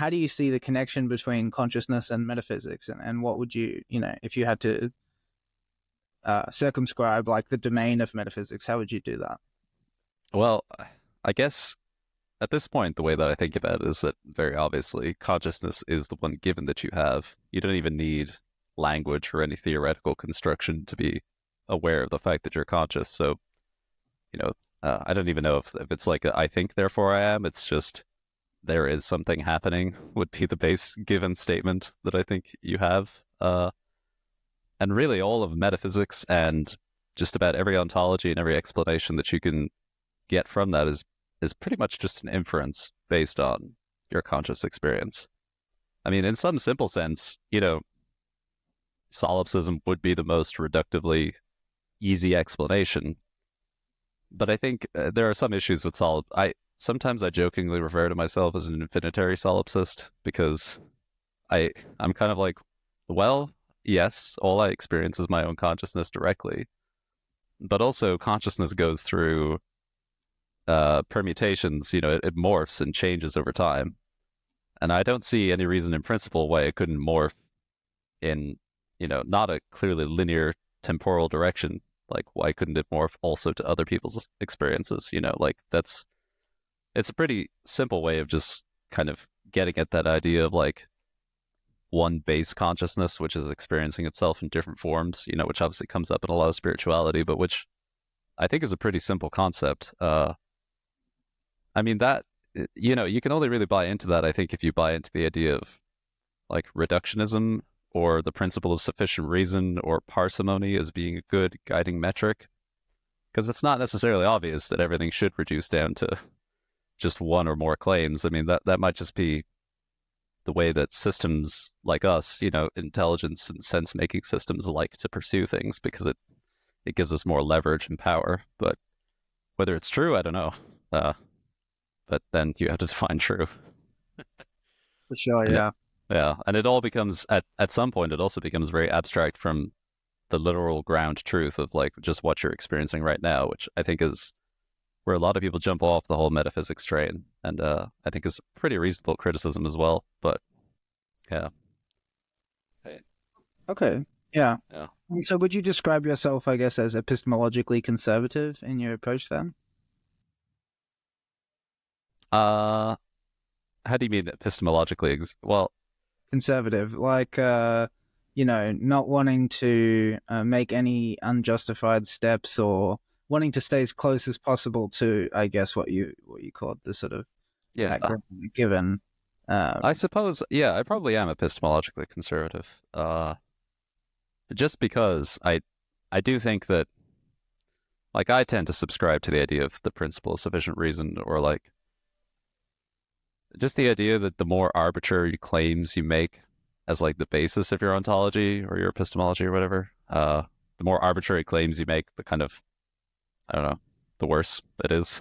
how do you see the connection between consciousness and metaphysics, and what would you, if you had to circumscribe like the domain of metaphysics, how would you do that? Well, I guess at this point, the way that I think about it is that very obviously consciousness is the one given that you have. You don't even need language or any theoretical construction to be aware of the fact that you're conscious. So, I don't even know if it's like I think, therefore I am. It's just there is something happening would be the base given statement that I think you have. And really all of metaphysics and just about every ontology and every explanation that you can get from that is pretty much just an inference based on your conscious experience. I mean, in some simple sense, solipsism would be the most reductively easy explanation. But I think there are some issues with sometimes I jokingly refer to myself as an infinitary solipsist because I'm kind of like, well, yes, all I experience is my own consciousness directly, but also consciousness goes through permutations. It morphs and changes over time, and I don't see any reason in principle why it couldn't morph in not a clearly linear temporal direction. Like, why couldn't it morph also to other people's experiences? It's a pretty simple way of just kind of getting at that idea of like one base consciousness, which is experiencing itself in different forms, which obviously comes up in a lot of spirituality, but which I think is a pretty simple concept. I mean, that, you can only really buy into that, I think, if you buy into the idea of like reductionism or the principle of sufficient reason or parsimony as being a good guiding metric. Because it's not necessarily obvious that everything should reduce down to just one or more claims. I mean, that might just be the way that systems like us, intelligence and sense-making systems like to pursue things because it gives us more leverage and power. But whether it's true, I don't know. But then you have to define true. For sure, And yeah. yeah, and it all becomes, at some point, it also becomes very abstract from the literal ground truth of like just what you're experiencing right now, which I think is where a lot of people jump off the whole metaphysics train, and I think is a pretty reasonable criticism as well. But yeah, Okay, yeah. yeah. So would you describe yourself, I guess, as epistemologically conservative in your approach then? How do you mean epistemologically? Well, Conservative, like, not wanting to make any unjustified steps or wanting to stay as close as possible to, I guess, what you called the sort of yeah, background given. I suppose, yeah, I probably am epistemologically conservative. Just because I do think that, like, I tend to subscribe to the idea of the principle of sufficient reason, or like just the idea that the more arbitrary claims you make as like the basis of your ontology or your epistemology or whatever, the more arbitrary claims you make, the kind of, I don't know, the worse it is.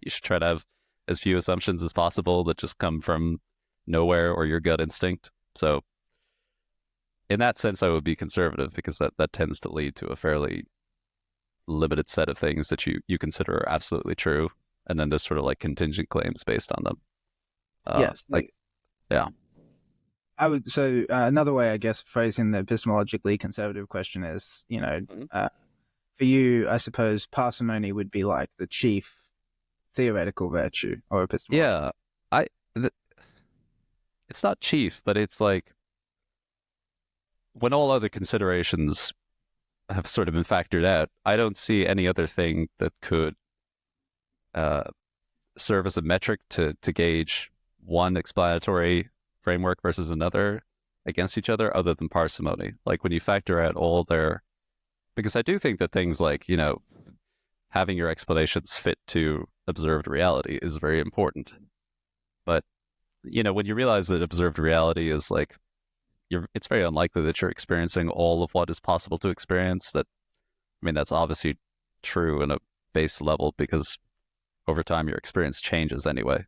You should try to have as few assumptions as possible that just come from nowhere or your gut instinct. So in that sense, I would be conservative because that tends to lead to a fairly limited set of things that you consider are absolutely true. And then there's sort of like contingent claims based on them. Yes, Yeah. I would. So another way, I guess, phrasing the epistemologically conservative question is, Mhm. for you, I suppose parsimony would be like the chief theoretical virtue or epistemological. Yeah. I, th- it's not chief, but it's like when all other considerations have sort of been factored out, I don't see any other thing that could uh, serve as a metric to gauge one explanatory framework versus another against each other than parsimony. Like when you factor out all their, because I do think that things like, having your explanations fit to observed reality is very important. But, when you realize that observed reality is like, it's very unlikely that you're experiencing all of what is possible to experience. That's obviously true in a base level because over time your experience changes anyway.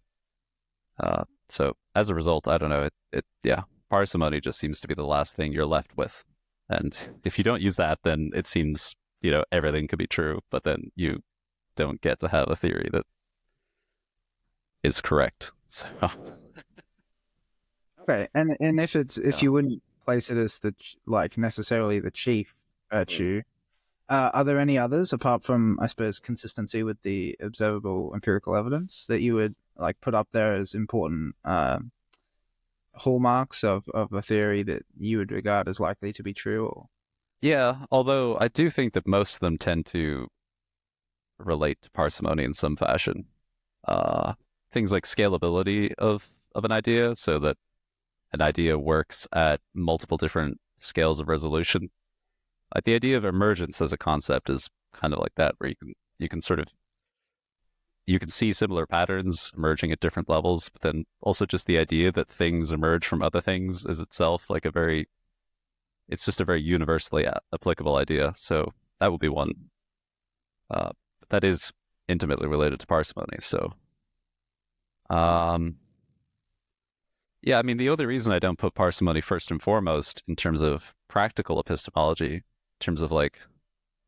So as a result, I don't know, yeah, parsimony just seems to be the last thing you're left with. And if you don't use that, then it seems, everything could be true, but then you don't get to have a theory that is correct. So Okay, and if Yeah. you wouldn't place it as like necessarily the chief virtue, are there any others apart from, I suppose, consistency with the observable empirical evidence that you would like put up there as important hallmarks of a theory that you would regard as likely to be true? Or Yeah, although I do think that most of them tend to relate to parsimony in some fashion. Uh, Things like scalability of an idea, so that an idea works at multiple different scales of resolution. Like the idea of emergence as a concept is kind of like that, where you can sort of you can see similar patterns emerging at different levels, but then also just the idea that things emerge from other things is itself like a very it's just a very universally applicable idea. So that would be one. Uh, that is intimately related to parsimony. So um, yeah, I mean the only reason I don't put parsimony first and foremost in terms of practical epistemology, in terms of like,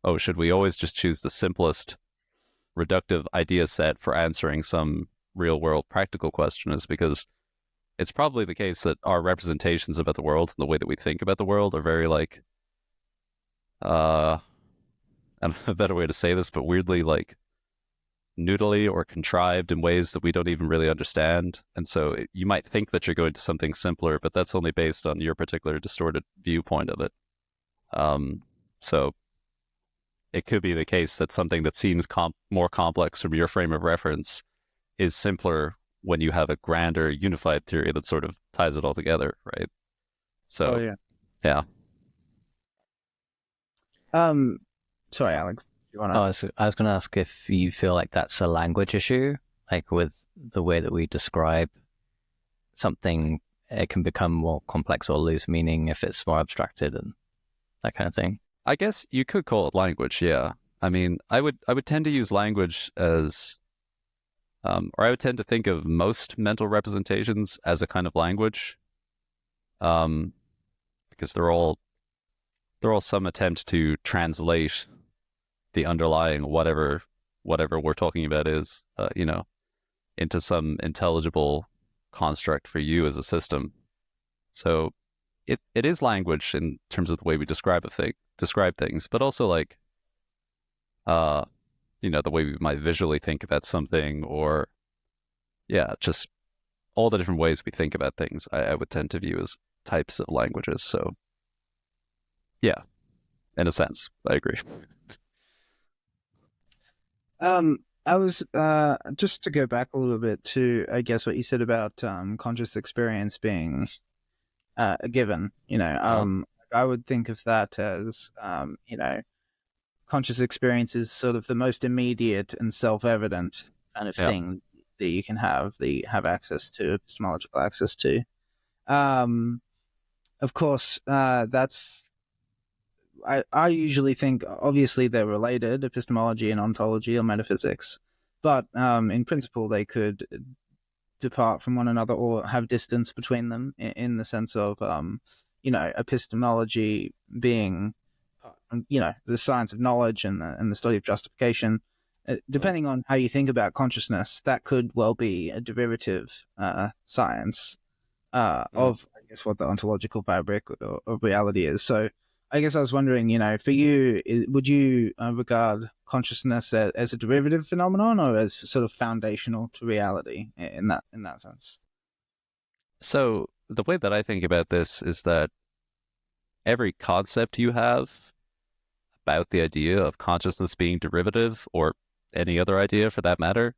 oh, should we always just choose the simplest reductive idea set for answering some real world practical question, is because it's probably the case that our representations about the world and the way that we think about the world are very like uh I don't know a better way to say this, but weirdly like noodly or contrived in ways that we don't even really understand. And so you might think that you're going to something simpler, but that's only based on your particular distorted viewpoint of it. Um, so it could be the case that something that seems more complex from your frame of reference is simpler when you have a grander unified theory that sort of ties it all together, right? oh So yeah, yeah. um, sorry, Alex, do you Oh, wanna? I was going to ask if you feel like that's a language issue, like with the way that we describe something, it can become more complex or lose meaning if it's more abstracted and that kind of thing. I guess you could call it language, yeah. I mean, I would tend to use language as or I would tend to think of most mental representations as a kind of language, um, because they're all some attempt to translate the underlying whatever we're talking about is, into some intelligible construct for you as a system. So it is language in terms of the way we describe things, but also like uh, the way we might visually think about something, or yeah, just all the different ways we think about things. I would tend to view as types of languages. So yeah, in a sense, I agree. I was just to go back a little bit to, I guess, what you said about conscious experience being a given. Uh, I would think of that as conscious experience is sort of the most immediate and self-evident kind of yeah, thing that you can have access to, epistemological access to. Um, of course, that's I usually think obviously they're related, epistemology and ontology or metaphysics, but in principle they could depart from one another or have distance between them in the sense of epistemology being the science of knowledge and the study of justification. Depending on how you think about consciousness, that could well be a derivative science yeah. of, I guess, what the ontological fabric of reality is. So I guess I was wondering, for you, would you regard consciousness as a derivative phenomenon or as sort of foundational to reality in that sense? So the way that I think about this is that every concept you have about the idea of consciousness being derivative, or any other idea for that matter,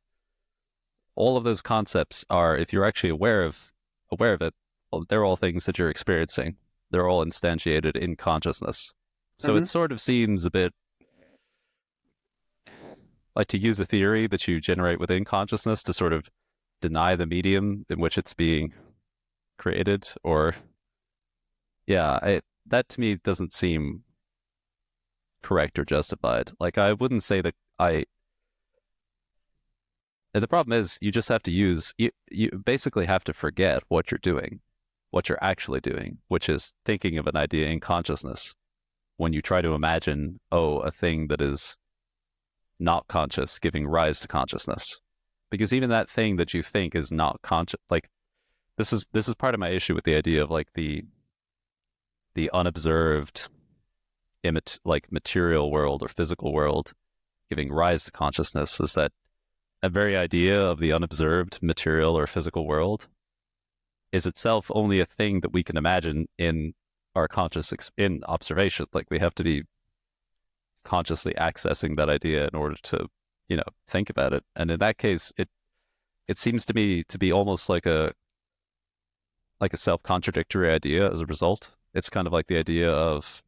all of those concepts are, if you're actually aware of it, well, they're all things that you're experiencing. They're all instantiated in consciousness. So Mm-hmm. it sort of seems a bit like to use a theory that you generate within consciousness to sort of deny the medium in which it's being created, or yeah, that to me doesn't seem correct or justified. Like I wouldn't say that I. And the problem is you just have to you basically have to forget what you're doing, what you're actually doing, which is thinking of an idea in consciousness when you try to imagine, oh, a thing that is not conscious giving rise to consciousness. Because even that thing that you think is not conscious, like this is part of my issue with the idea of like the unobserved like material world or physical world giving rise to consciousness, is that a very idea of the unobserved material or physical world is itself only a thing that we can imagine in our in observation. Like we have to be consciously accessing that idea in order to, think about it. And in that case, it seems to me to be almost like a self-contradictory idea as a result. It's kind of like the idea of,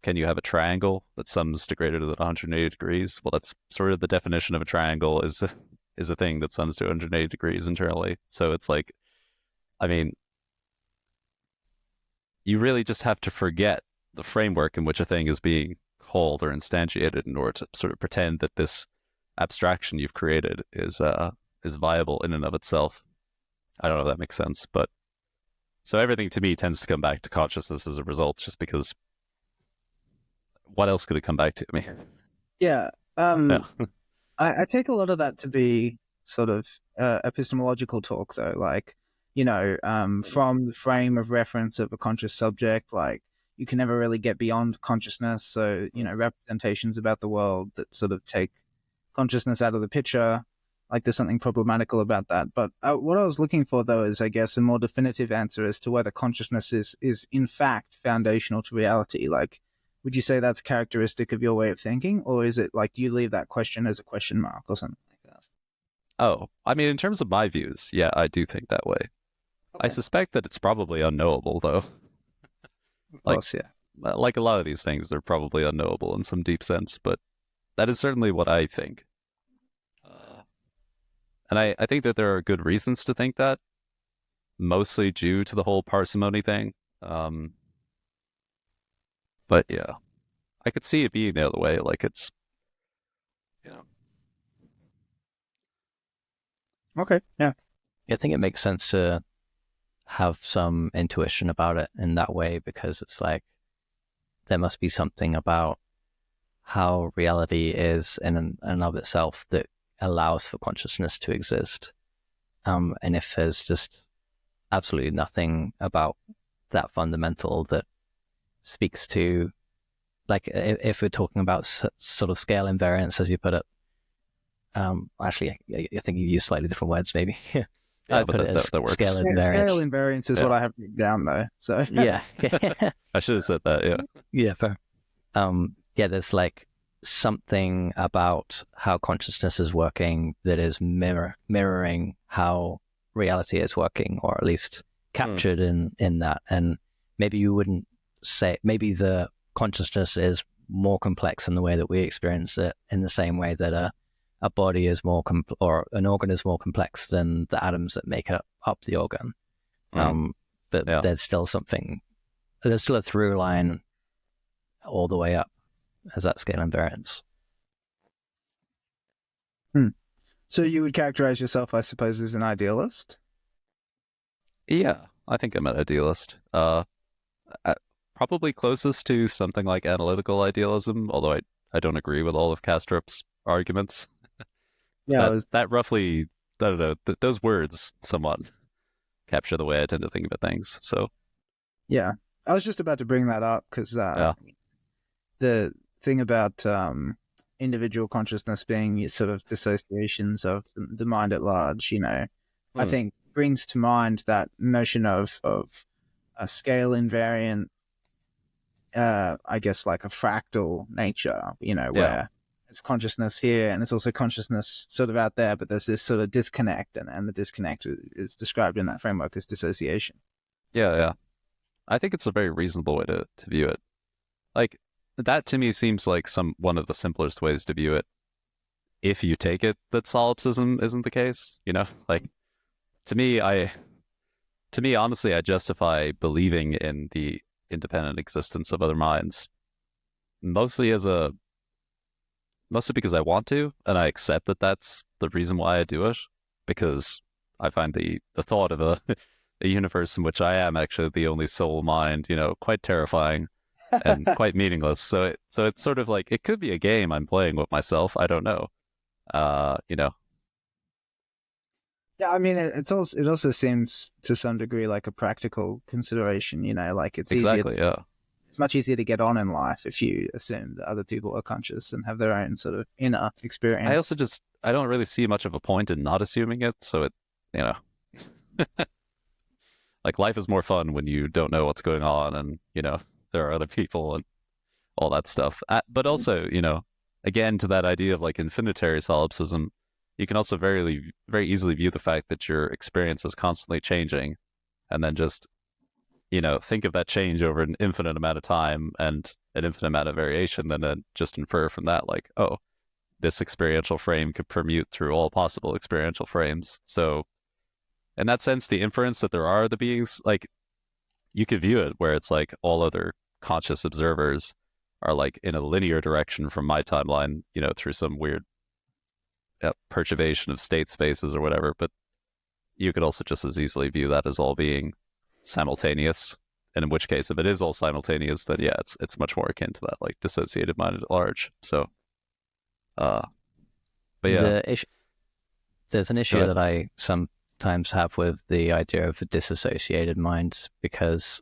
can you have a triangle that sums to greater than 180 degrees? Well, that's sort of the definition of a triangle is a thing that sums to 180 degrees internally. So it's like, I mean, you really just have to forget the framework in which a thing is being called or instantiated in order to sort of pretend that this abstraction you've created is viable in and of itself. I don't know if that makes sense, but so everything to me tends to come back to consciousness as a result, just because what else could it come back to? I mean, Yeah. yeah. I take a lot of that to be sort of epistemological talk, though. Like, from the frame of reference of a conscious subject, like you can never really get beyond consciousness. So, representations about the world that sort of take consciousness out of the picture, like there's something problematical about that. But what I was looking for, though, is, I guess, a more definitive answer as to whether consciousness is in fact foundational to reality. Like, would you say that's characteristic of your way of thinking, or is it like, do you leave that question as a question mark or something like that? Oh, I mean, in terms of my views, yeah, I do think that way. I suspect that it's probably unknowable, though. Of course, yeah. Like a lot of these things, they're probably unknowable in some deep sense, but that is certainly what I think. And I think that there are good reasons to think that, mostly due to the whole parsimony thing. But yeah, I could see it being the other way. Like it's, Okay, yeah. I think it makes sense to have some intuition about it in that way, because it's like there must be something about how reality is in and of itself that allows for consciousness to exist. And if there's just absolutely nothing about that fundamental that speaks to, like, if we're talking about sort of scale invariance, as you put it, actually, I think you use slightly different words, maybe. yeah, I but put it as that works. scale invariance. Scale invariance is what I have written down, though. So Yeah. I should have said that. Yeah. Yeah, fair. There's like something about how consciousness is working that is mirroring how reality is working, or at least captured in that. And maybe you wouldn't say, maybe the consciousness is more complex in the way that we experience it, in the same way that a body is more or an organ is more complex than the atoms that make up the organ. But there's still a through line all the way up as that scale invariance. So you would characterize yourself, I suppose, as an idealist? Yeah, I think I'm an idealist. Probably closest to something like analytical idealism, although I don't agree with all of Kastrup's arguments. Yeah, that roughly, I don't know, those words somewhat capture the way I tend to think about things. So yeah, I was just about to bring that up because the thing about individual consciousness being sort of dissociations of the mind at large, I think brings to mind that notion of a scale invariant, I guess like a fractal nature, where it's consciousness here and it's also consciousness sort of out there, but there's this sort of disconnect, and the disconnect is described in that framework as dissociation. Yeah. I think it's a very reasonable way to view it. Like, that to me seems like one of the simplest ways to view it, if you take it that solipsism isn't the case. Like, to me, honestly, I justify believing in the independent existence of other minds mostly because I want to, and I accept that that's the reason why I do it, because I find the thought of a universe in which I am actually the only sole mind, quite terrifying and quite meaningless. So it's sort of like, it could be a game I'm playing with myself. I don't know. Yeah, I mean, it also seems to some degree like a practical consideration. Like Exactly, yeah. it's much easier to get on in life if you assume that other people are conscious and have their own sort of inner I also experience. just I don't really see much of a point in not assuming it. So it, you know, like life is more fun when you don't know what's going on, and there are other people and all that stuff. But also, again, to that idea of like infinitary solipsism, you can also very easily view the fact that your experience is constantly changing, and then just think of that change over an infinite amount of time and an infinite amount of variation, then just infer from that, like, oh, this experiential frame could permute through all possible experiential frames. So, in that sense, the inference that there are other beings, like, you could view it where it's like all other conscious observers are like in a linear direction from my timeline, through some weird perturbation of state spaces or whatever. But you could also just as easily view that as all being simultaneous. And in which case, if it is all simultaneous, then yeah, it's much more akin to that like dissociated mind at large. So, but yeah, There's an issue that I sometimes have with the idea of disassociated minds, because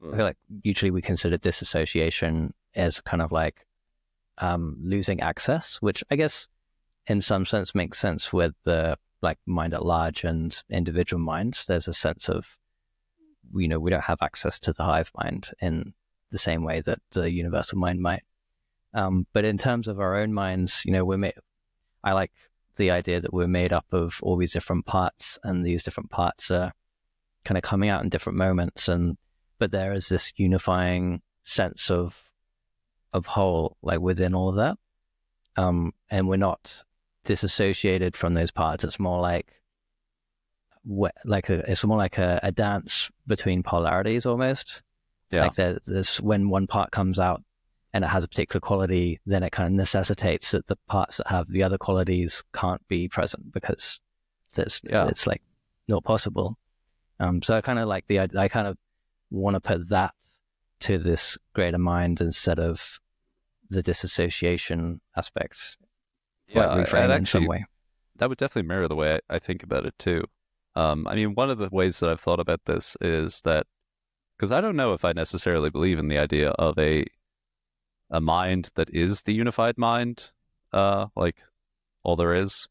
I feel like usually we consider disassociation as kind of like losing access, which I guess in some sense makes sense with the like mind at large and individual minds. There's a sense of, we don't have access to the hive mind in the same way that the universal mind might. But in terms of our own minds, I like the idea that we're made up of all these different parts, and these different parts are kind of coming out in different moments, but there is this unifying sense of whole, like within all of that. And we're not disassociated from those parts. It's more like it's more like a dance between polarities almost. Yeah. Like there's when one part comes out and it has a particular quality, then it kind of necessitates that the parts that have the other qualities can't be present, because it's like not possible. So I kind of like I kind of want to put that to this greater mind instead of the disassociation aspects. Yeah, like reframe in some way. That would definitely mirror the way I think about it too. I mean, one of the ways that I've thought about this is that, because I don't know if I necessarily believe in the idea of a mind that is the unified mind, like all there is,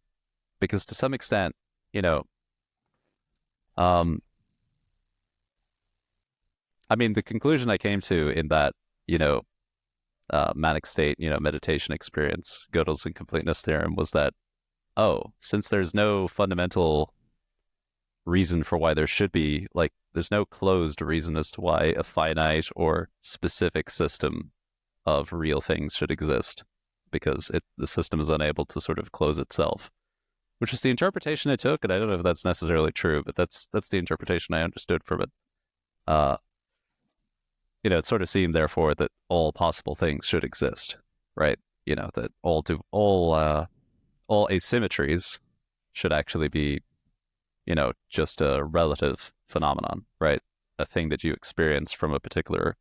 because to some extent, I mean, the conclusion I came to in that, manic state, meditation experience, Gödel's incompleteness theorem, was that, since there's no fundamental reason for why there should be, like, there's no closed reason as to why a finite or specific system of real things should exist, because the system is unable to sort of close itself, which is the interpretation I took, and I don't know if that's necessarily true, but that's the interpretation I understood from it. It sort of seemed, therefore, that all possible things should exist, right? That all asymmetries should actually be, just a relative phenomenon, right? A thing that you experience from a particular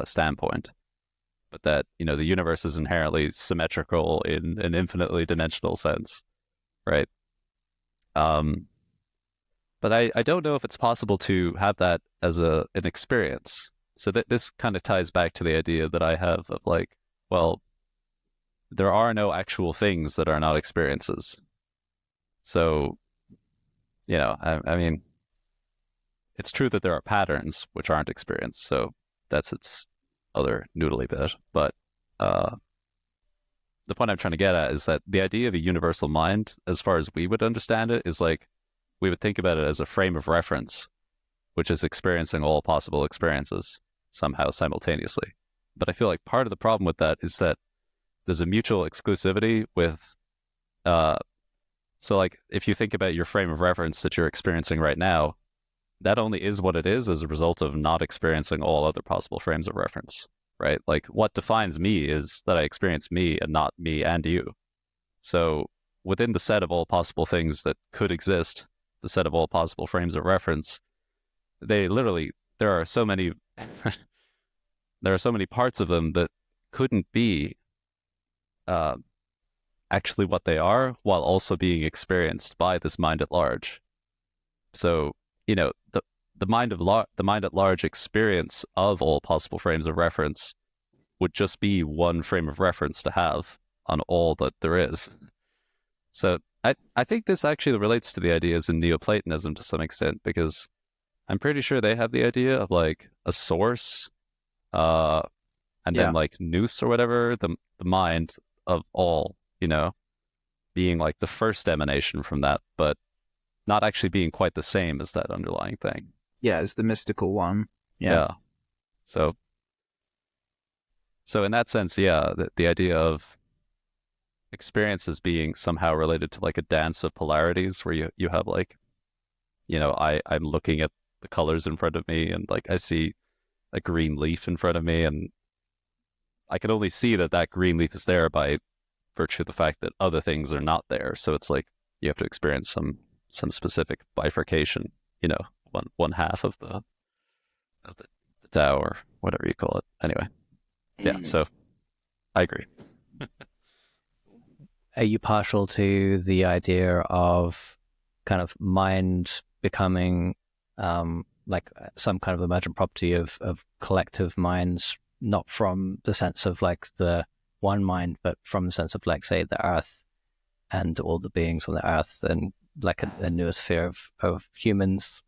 standpoint, but that, the universe is inherently symmetrical in an infinitely dimensional sense, right? But I don't know if it's possible to have that as an experience. So this kind of ties back to the idea that I have of like, well, there are no actual things that are not experiences. So, I mean, it's true that there are patterns which aren't experienced. So that's its other noodly bit. But the point I'm trying to get at is that the idea of a universal mind, as far as we would understand it, is like, we would think about it as a frame of reference, which is experiencing all possible experiences somehow simultaneously. But I feel like part of the problem with that is that there's a mutual exclusivity with, so like if you think about your frame of reference that you're experiencing right now, that only is what it is as a result of not experiencing all other possible frames of reference, right? Like what defines me is that I experience me and not me and you. So within the set of all possible things that could exist, the set of all possible frames of reference, there are so many there are so many parts of them that couldn't be actually what they are, while also being experienced by this mind at large. So, the mind at large experience of all possible frames of reference would just be one frame of reference to have on all that there is. So I think this actually relates to the ideas in Neoplatonism to some extent, because I'm pretty sure they have the idea of like a source, and then like nous or whatever, the mind of all, being like the first emanation from that, but not actually being quite the same as that underlying thing. Yeah, it's the mystical one. Yeah. So in that sense, yeah, the idea of experiences being somehow related to like a dance of polarities where you have like, I'm looking at the colors in front of me and like I see a green leaf in front of me and I can only see that green leaf is there by virtue of the fact that other things are not there. So it's like you have to experience some specific bifurcation, one half of the Tao or whatever you call it. Anyway, yeah. So I agree. Are you partial to the idea of kind of mind becoming like some kind of emergent property of collective minds, not from the sense of like the one mind, but from the sense of like, say, the earth and all the beings on the earth and like a noosphere of humans?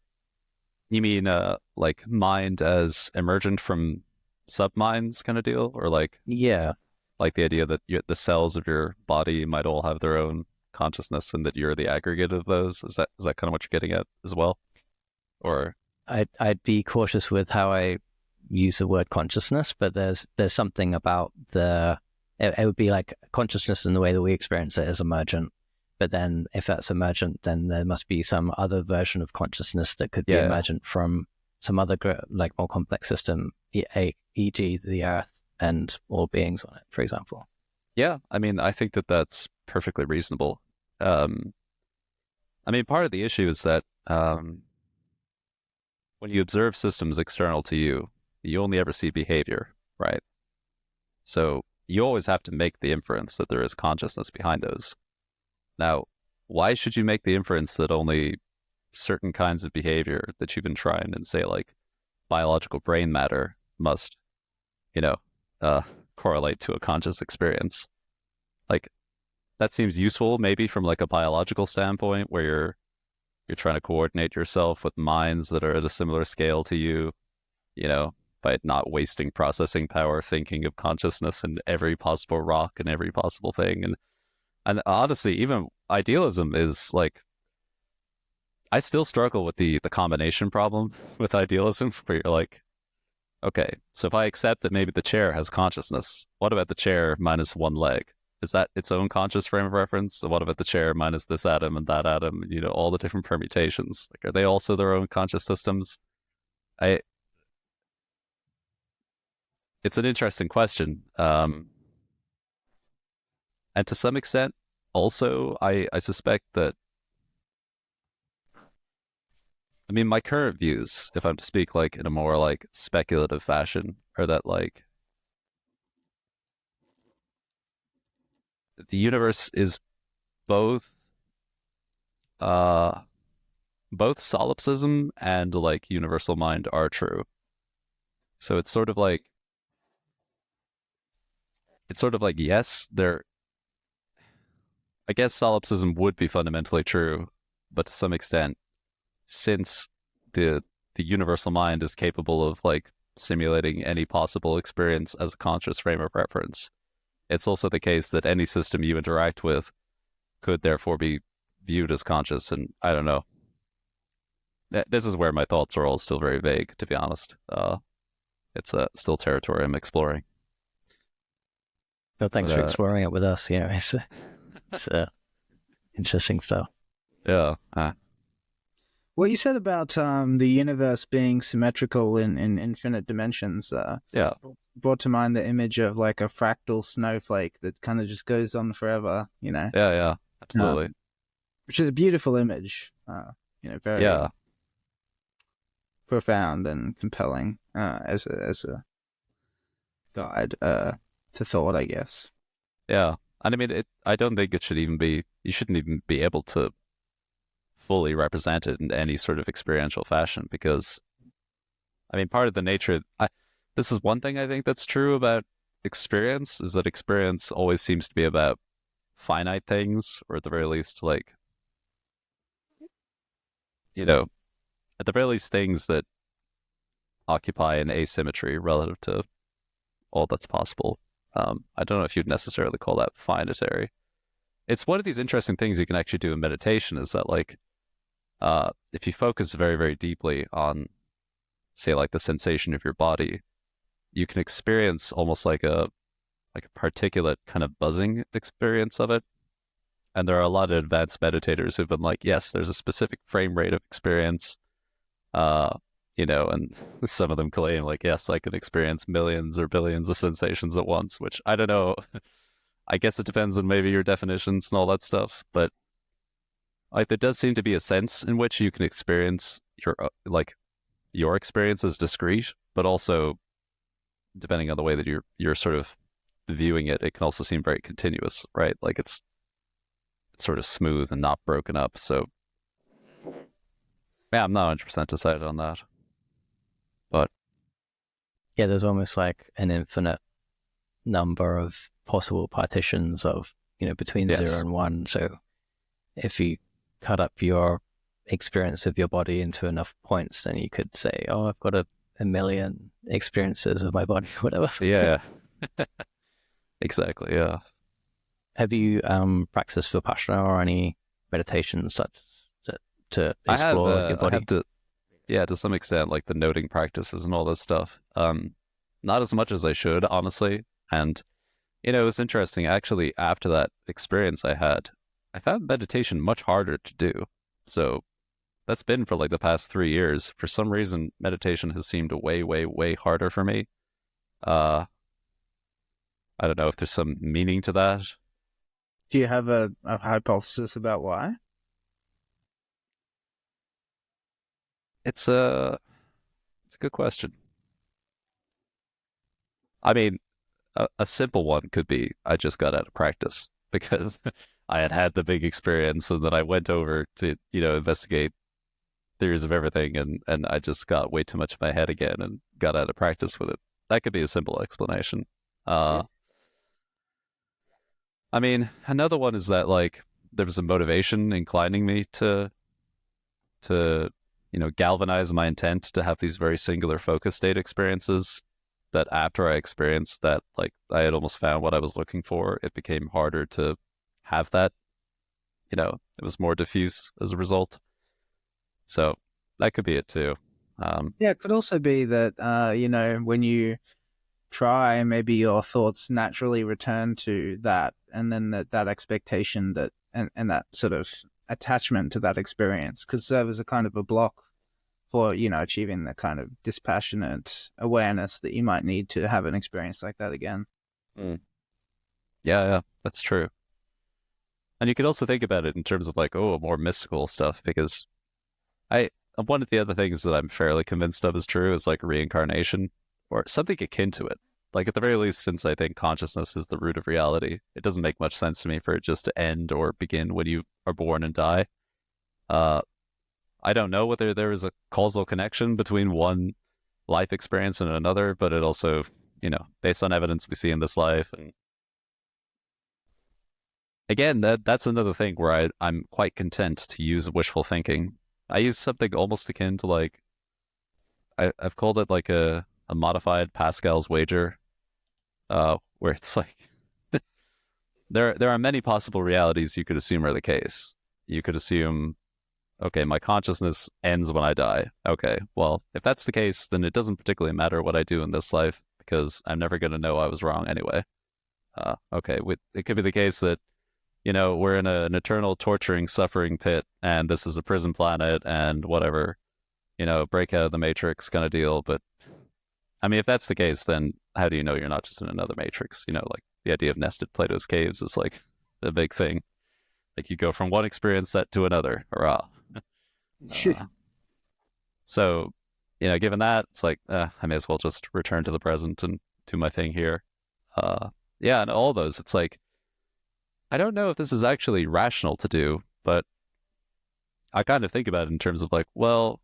You mean like mind as emergent from sub-minds kind of deal? Or like, yeah, like the idea that the cells of your body might all have their own consciousness and that you're the aggregate of those? Is that kind of what you're getting at as well? Or I'd be cautious with how I use the word consciousness, but there's something about it would be like consciousness in the way that we experience it as emergent. But then if that's emergent, then there must be some other version of consciousness that could be emergent from some other like more complex system, e.g. the earth and all beings on it, for example. Yeah, I mean, I think that's perfectly reasonable. I mean, part of the issue is that when you observe systems external to you, you only ever see behavior, right? So you always have to make the inference that there is consciousness behind those. Now, why should you make the inference that only certain kinds of behavior that you've been trying and say like biological brain matter must, correlate to a conscious experience? Like that seems useful maybe from like a biological standpoint where you're trying to coordinate yourself with minds that are at a similar scale to you, by not wasting processing power thinking of consciousness in every possible rock and every possible thing. And honestly, even idealism is like, I still struggle with the combination problem with idealism where you're like, okay, so if I accept that maybe the chair has consciousness, what about the chair minus one leg? Is that its own conscious frame of reference? So what about the chair minus this atom and that atom, all the different permutations? Like, are they also their own conscious systems? It's an interesting question. And to some extent, also, I suspect that, I mean, my current views, if I'm to speak like in a more like speculative fashion, are that like the universe is both solipsism and like universal mind are true. So it's sort of like yes, I guess solipsism would be fundamentally true, but to some extent, since the universal mind is capable of like simulating any possible experience as a conscious frame of reference, it's also the case that any system you interact with could therefore be viewed as conscious. And I don't know. This is where my thoughts are all still very vague, to be honest. It's still territory I'm exploring. Well, thanks for exploring it with us. Yeah, it's interesting stuff. Yeah. What you said about the universe being symmetrical in infinite dimensions brought to mind the image of like a fractal snowflake that kind of just goes on forever, Yeah, absolutely. Which is a beautiful image, very profound and compelling as a guide to thought, I guess. Yeah. And I mean, I don't think it should even be, you shouldn't even be able to fully represented in any sort of experiential fashion, because I mean, part of the nature, this is one thing I think that's true about experience, is that experience always seems to be about finite things, or at the very least, like, you know, at the very least, things that occupy an asymmetry relative to all that's possible. I don't know if you'd necessarily call that finitary. It's one of these interesting things you can actually do in meditation, is that, like, if you focus very, very deeply on, say, like the sensation of your body, you can experience almost like a particulate kind of buzzing experience of it. And there are a lot of advanced meditators who've been like, yes, there's a specific frame rate of experience, and some of them claim, like, yes, I can experience millions or billions of sensations at once, which I don't know. I guess it depends on maybe your definitions and all that stuff. But like, there does seem to be a sense in which you can experience your experience as discrete, but also, depending on the way that you're sort of viewing it, it can also seem very continuous, right? Like, it's sort of smooth and not broken up. So yeah, I'm not 100% decided on that. But yeah, there's almost like an infinite number of possible partitions of, between yes. 0 and 1. So if you cut up your experience of your body into enough points, then you could say, oh, I've got a million experiences of my body, whatever. Yeah. Exactly, yeah. Have you practiced Vipassana or any meditation such to explore your body? I have to some extent, like the noting practices and all this stuff. Not as much as I should, honestly. And, it was interesting, actually, after that experience I found meditation much harder to do. So that's been for like the past 3 years. For some reason, meditation has seemed way, way, way harder for me. I don't know if there's some meaning to that. Do you have a hypothesis about why? It's a good question. I mean, a simple one could be I just got out of practice, because I had the big experience, and then I went over to, investigate theories of everything, and I just got way too much in my head again and got out of practice with it. That could be a simple explanation. I mean, another one is that, like, there was a motivation inclining me to galvanize my intent to have these very singular focus state experiences, that after I experienced that, like, I had almost found what I was looking for. It became harder to have that. It was more diffuse as a result. So that could be it too. Yeah, it could also be that, when you try, maybe your thoughts naturally return to that, and then that expectation that and that sort of attachment to that experience could serve as a kind of a block for, achieving the kind of dispassionate awareness that you might need to have an experience like that again. Yeah, that's true. And you could also think about it in terms of, like, more mystical stuff, because one of the other things that I'm fairly convinced of is true is, like, reincarnation, or something akin to it. Like, at the very least, since I think consciousness is the root of reality, it doesn't make much sense to me for it just to end or begin when you are born and die. I don't know whether there is a causal connection between one life experience and another, but it also, based on evidence we see in this life. And again, that's another thing where I'm quite content to use wishful thinking. I use something almost akin to, like, I've called it like a modified Pascal's wager, where it's like there are many possible realities you could assume are the case. You could assume, okay, my consciousness ends when I die. Okay, well, if that's the case, then it doesn't particularly matter what I do in this life, because I'm never going to know I was wrong anyway. Okay, it could be the case that, we're in an eternal torturing, suffering pit, and this is a prison planet, and whatever, break out of the Matrix kind of deal. But I mean, if that's the case, then how do you know you're not just in another Matrix? Like, the idea of nested Plato's caves is like a big thing. Like, you go from one experience set to another. Hurrah. So, given that, it's like, I may as well just return to the present and do my thing here. Yeah, and all those, it's like, I don't know if this is actually rational to do, but I kind of think about it in terms of like, well,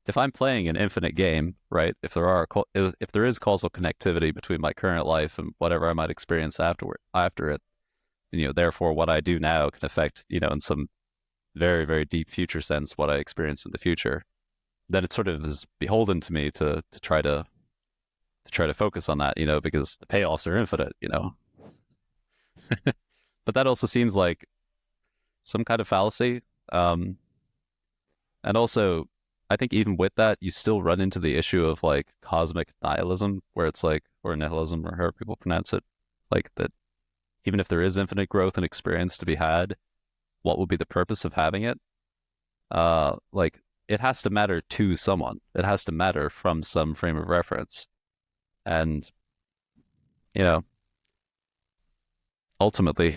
if I'm playing an infinite game, right? If there is causal connectivity between my current life and whatever I might experience after it, and, therefore what I do now can affect, in some very, very deep future sense what I experience in the future, then it sort of is beholden to me to try to focus on that, because the payoffs are infinite. But that also seems like some kind of fallacy. Um, and also, I think even with that, you still run into the issue of like cosmic nihilism, where it's like, or nihilism, or however people pronounce it, like that even if there is infinite growth and experience to be had, what would be the purpose of having it? Like it has to matter to someone. It has to matter from some frame of reference. And, you know, ultimately,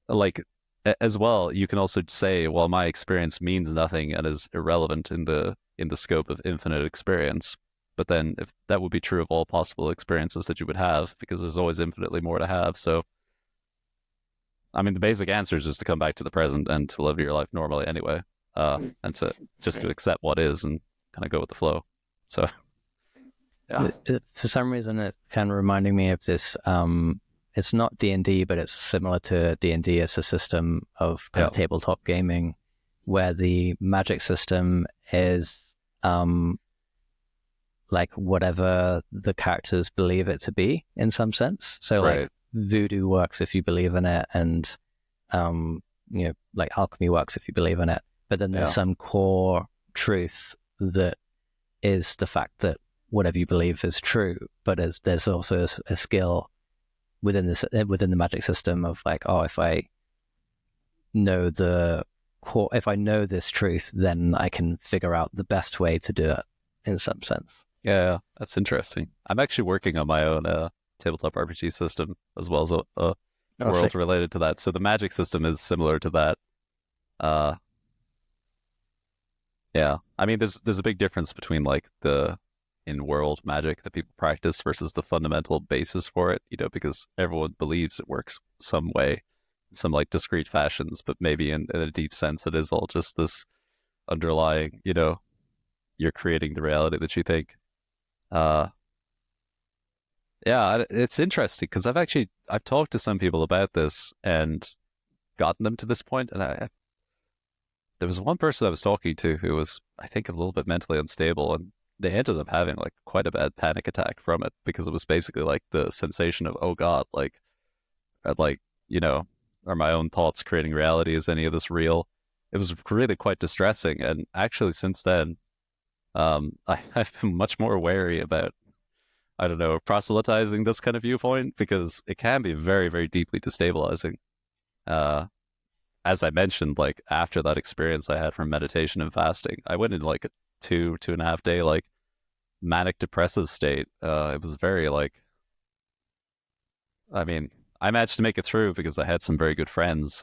like as well, you can also say, well, my experience means nothing and is irrelevant in the scope of infinite experience. But then if that would be true of all possible experiences that you would have, because there's always infinitely more to have. So I mean, the basic answer is just to come back to the present and to live your life normally anyway, and to accept what is and kind of go with the flow. So, yeah. For some reason, it kind of reminding me of this. It's not D&D, but it's similar to D&D. It's a system of kind of tabletop gaming where the magic system is like whatever the characters believe it to be in some sense. So like voodoo works if you believe in it, and like alchemy works if you believe in it. But then there's some core truth that is the fact that whatever you believe is true. But there's also a skill within the magic system of like, oh, if I know this truth, then I can figure out the best way to do it in some sense. Yeah, that's interesting. I'm actually working on my own tabletop RPG system as well as a world related to that. So the magic system is similar to that. Yeah, I mean, there's a big difference between like the in-world magic that people practice versus the fundamental basis for it, because everyone believes it works some way, in some like discrete fashions, but maybe in a deep sense, it is all just this underlying, you're creating the reality that you think. Yeah, it's interesting because I've talked to some people about this and gotten them to this point, and there was one person I was talking to who was, I think, a little bit mentally unstable, and they ended up having like quite a bad panic attack from it because it was basically like the sensation of, oh God, like, are my own thoughts creating reality? Is any of this real? It was really quite distressing, and actually since then, I've been much more wary about, I don't know, proselytizing this kind of viewpoint because it can be very, very deeply destabilizing. As I mentioned, like after that experience I had from meditation and fasting, I went in like a 2.5 day like manic depressive state. It was very like, I mean, I managed to make it through because I had some very good friends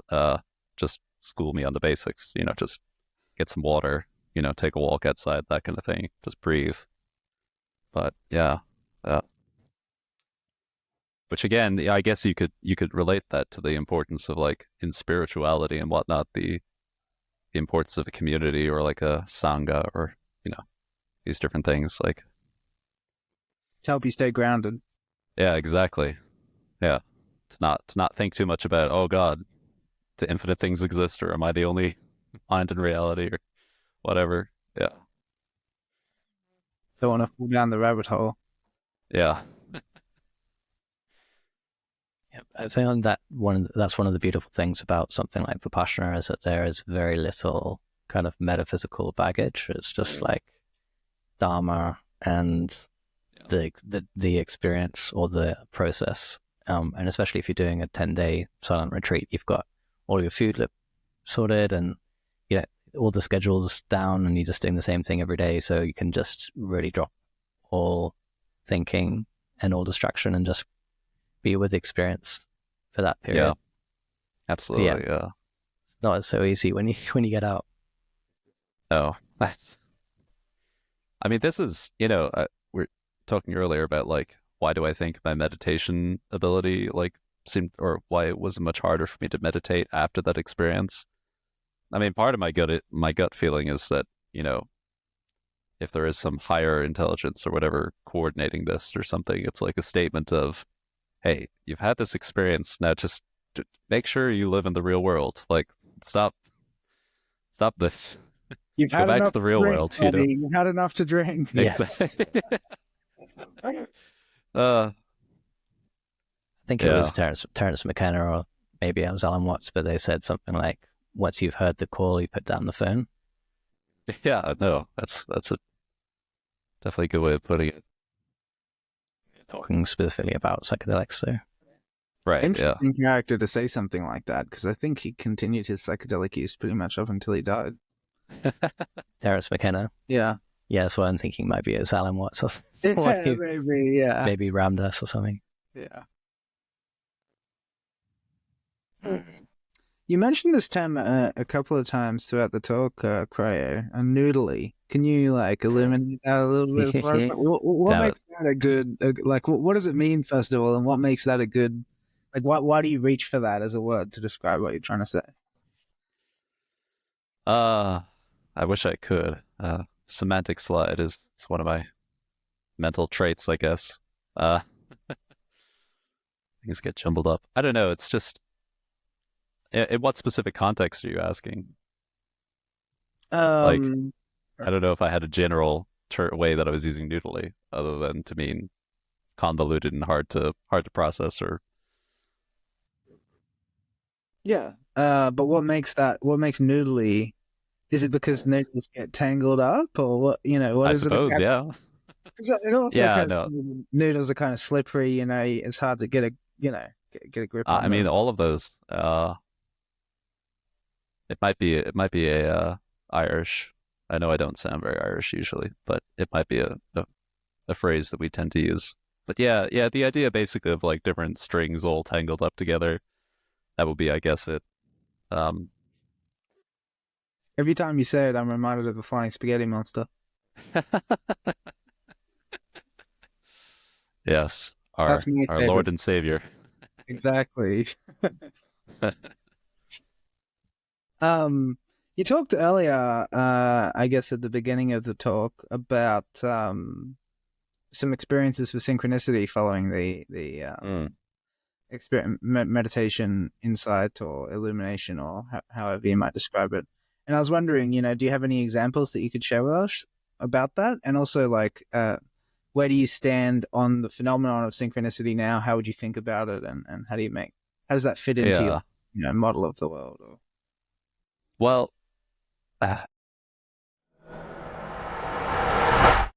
just school me on the basics, just get some water, take a walk outside, that kind of thing, just breathe. But yeah. Which again, I guess you could relate that to the importance of like in spirituality and whatnot, the importance of a community or like a sangha or these different things like to help you stay grounded. Yeah, exactly. Yeah, to not think too much about, oh God, do infinite things exist or am I the only mind in reality or whatever? Yeah. Don't want to fall down the rabbit hole. Yeah. Yeah, I found that that's one of the beautiful things about something like Vipassana is that there is very little kind of metaphysical baggage. It's just like Dharma and the experience or the process. And especially if you're doing a 10-day silent retreat, you've got all your food sorted and all the schedules down, and you're just doing the same thing every day. So you can just really drop all thinking and all distraction and just be with the experience for that period. Yeah, absolutely. Yeah. Not so easy when you get out. Oh, I mean, this is, we're talking earlier about like, why do I think my meditation ability like seemed, or why it was much harder for me to meditate after that experience? I mean, part of my gut feeling is that, you know, if there is some higher intelligence or whatever coordinating this or something, it's like a statement of, hey, you've had this experience, now just make sure you live in the real world. Like, stop this. You've Go had back to enough the to real drink, world, you know? buddy. You've had enough to drink. Yeah. Exactly. uh, I think it yeah. was Terence McKenna, or maybe it was Alan Watts, but they said something like, once you've heard the call, you put down the phone. Yeah, no, that's a definitely a good way of putting it. Talking specifically about psychedelics, though. Right, yeah. Interesting character to say something like that, because I think he continued his psychedelic use pretty much up until he died. Terence McKenna. Yeah. Yeah, that's what I'm thinking. Might be it was Alan Watts or Yeah, maybe, yeah. maybe Ramdas or something. Yeah. You mentioned this term a couple of times throughout the talk, Cryo, and noodly. Can you like illuminate that a little bit for us? Like, what Damn it. makes that a good? Like, what does it mean first of all, and what makes that a good? Like, why do you reach for that as a word to describe what you're trying to say? I wish I could. Semantic slide is one of my mental traits, I guess. Things get jumbled up. I don't know. It's just, in what specific context are you asking? Like, Um, I don't know if I had a general way that I was using noodly, other than to mean convoluted and hard to process. Or yeah. But what makes that? What makes noodly? Is it because noodles get tangled up, or what? You know, what I is it suppose, about? yeah, 'Cause it also yeah, kind of, no. noodles are kind of slippery. You know, it's hard to get a get a grip on I mean, them. all of those. It might be a Irish. I know I don't sound very Irish usually, but it might be a phrase that we tend to use. But yeah, the idea basically of like different strings all tangled up together. That would be, I guess, it. Um, Every time you say it, I'm reminded of the flying spaghetti monster. yes, That's my our favorite. Lord and Savior. Exactly. You talked earlier, I guess at the beginning of the talk, about some experiences with synchronicity following the meditation, insight, or illumination, or however you might describe it. And I was wondering, do you have any examples that you could share with us about that? And also, like, where do you stand on the phenomenon of synchronicity now? How would you think about it, and how does that fit into Yeah. your model of the world? Or... Well,